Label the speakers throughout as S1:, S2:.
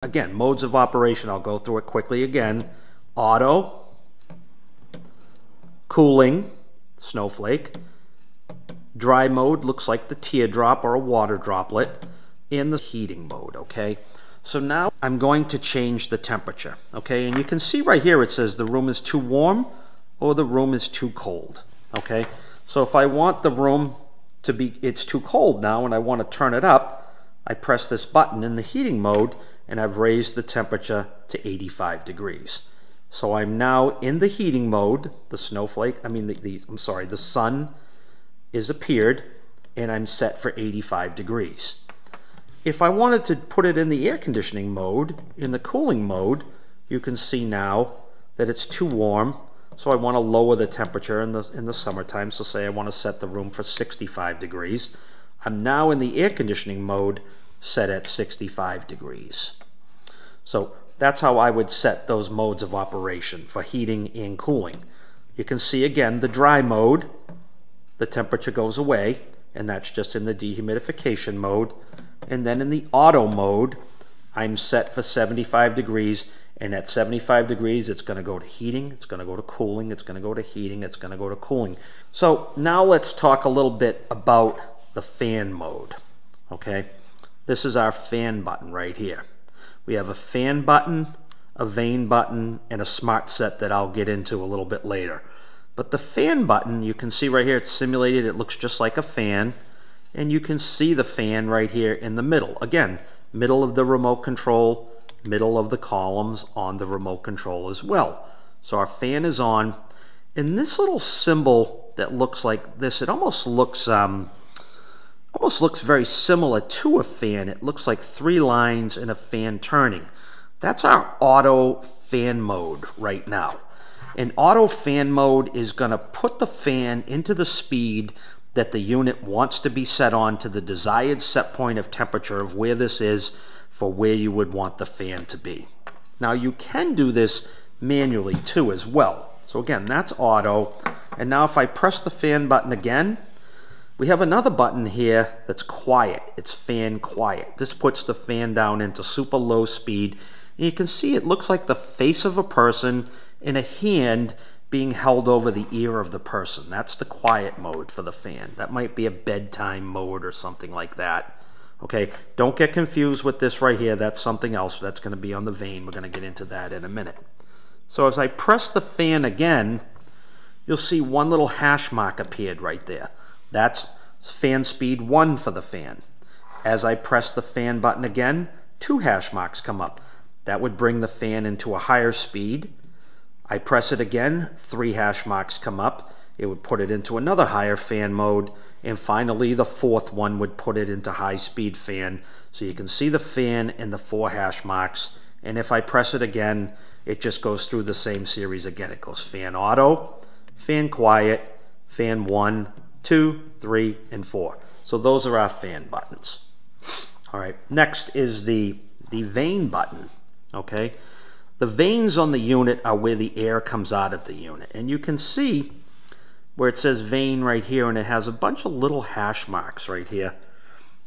S1: Again, modes of operation, I'll go through it quickly again. Auto, cooling, snowflake. Dry mode looks like the teardrop or a water droplet. In the heating mode, okay? So now I'm going to change the temperature, okay? And you can see right here it says the room is too warm or the room is too cold, okay? So if I want the room to be, it's too cold now and I want to turn it up, I press this button in the heating mode and I've raised the temperature to 85 degrees. So I'm now in the heating mode, the snowflake, the sun is appeared and I'm set for 85 degrees. If I wanted to put it in the air conditioning mode, in the cooling mode, you can see now that it's too warm, so I want to lower the temperature in the summertime. So say I want to set the room for 65 degrees. I'm now in the air conditioning mode, set at 65 degrees. So that's how I would set those modes of operation for heating and cooling. You can see again the dry mode, the temperature goes away, and that's just in the dehumidification mode. And then in the auto mode, I'm set for 75 degrees, and at 75 degrees it's going to go to heating, it's going to go to cooling, it's going to go to heating, it's going to go to cooling. So now let's talk a little bit about the fan mode, okay? This is our fan button right here. We have a fan button, a vane button, and a smart set that I'll get into a little bit later. But the fan button, you can see right here, it's simulated, it looks just like a fan, and you can see the fan right here in the middle. Again, middle of the remote control, middle of the columns on the remote control as well. So our fan is on, and this little symbol that looks like this, it almost looks very similar to a fan. It looks like 3 lines and a fan turning. That's our auto fan mode right now. And auto fan mode is going to put the fan into the speed that the unit wants to be set on to the desired set point of temperature of where this is for where you would want the fan to be. Now you can do this manually too as well. So again, that's auto. And now if I press the fan button again, we have another button here that's quiet. It's fan quiet. This puts the fan down into super low speed. And you can see it looks like the face of a person and a hand being held over the ear of the person. That's the quiet mode for the fan. That might be a bedtime mode or something like that. Okay, don't get confused with this right here. That's something else. That's going to be on the vane. We're going to get into that in a minute. So as I press the fan again, you'll see one little hash mark appeared right there. That's fan speed 1 for the fan. As I press the fan button again, 2 hash marks come up. That would bring the fan into a higher speed. I press it again, 3 hash marks come up. It would put it into another higher fan mode. And finally, the 4th one would put it into high speed fan. So you can see the fan and the 4 hash marks. And if I press it again, it just goes through the same series again. It goes fan auto, fan quiet, fan 1, 2, 3, and 4. So those are our fan buttons. All right, next is the vane button, okay? The vanes on the unit are where the air comes out of the unit. And you can see where it says vane right here, and it has a bunch of little hash marks right here.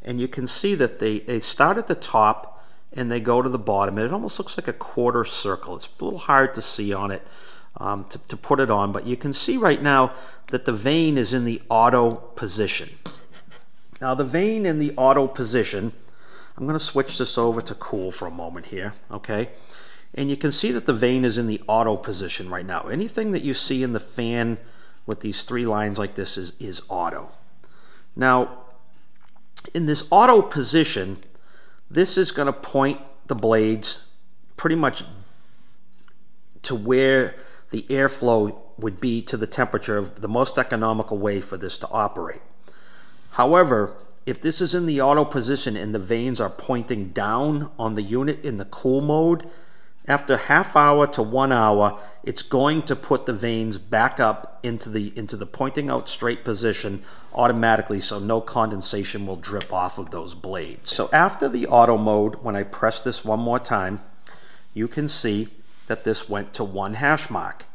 S1: And you can see that they start at the top and they go to the bottom. And it almost looks like a quarter circle. It's a little hard to see on it, to put it on. But you can see right now that the vane is in the auto position. Now the vane in the auto position, I'm going to switch this over to cool for a moment here, okay? And you can see that the vane is in the auto position right now. Anything that you see in the fan with these 3 lines like this is auto. Now, in this auto position, this is going to point the blades pretty much to where the airflow would be to the temperature of the most economical way for this to operate. However, if this is in the auto position and the vanes are pointing down on the unit in the cool mode, after half hour to 1 hour, it's going to put the vanes back up into the pointing out straight position automatically, so no condensation will drip off of those blades. So after the auto mode, when I press this one more time, you can see that this went to 1 hash mark.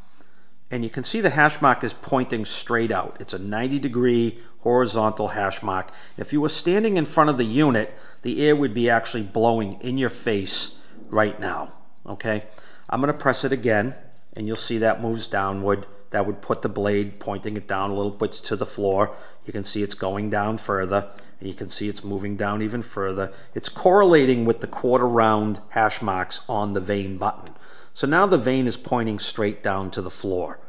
S1: And you can see the hash mark is pointing straight out. It's a 90-degree horizontal hash mark. If you were standing in front of the unit, the air would be actually blowing in your face right now, okay? I'm going to press it again, and you'll see that moves downward. That would put the blade, pointing it down a little bit to the floor. You can see it's going down further, and you can see it's moving down even further. It's correlating with the quarter round hash marks on the vane button. So now the vane is pointing straight down to the floor.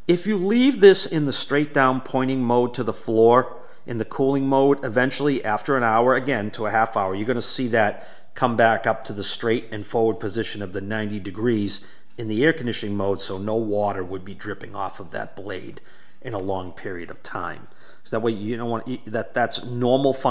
S1: If you leave this in the straight down pointing mode to the floor, in the cooling mode, eventually after an hour, again to a half hour, you're going to see that come back up to the straight and forward position of the 90 degrees in the air conditioning mode, so no water would be dripping off of that blade in a long period of time. So that way you don't want that's normal function.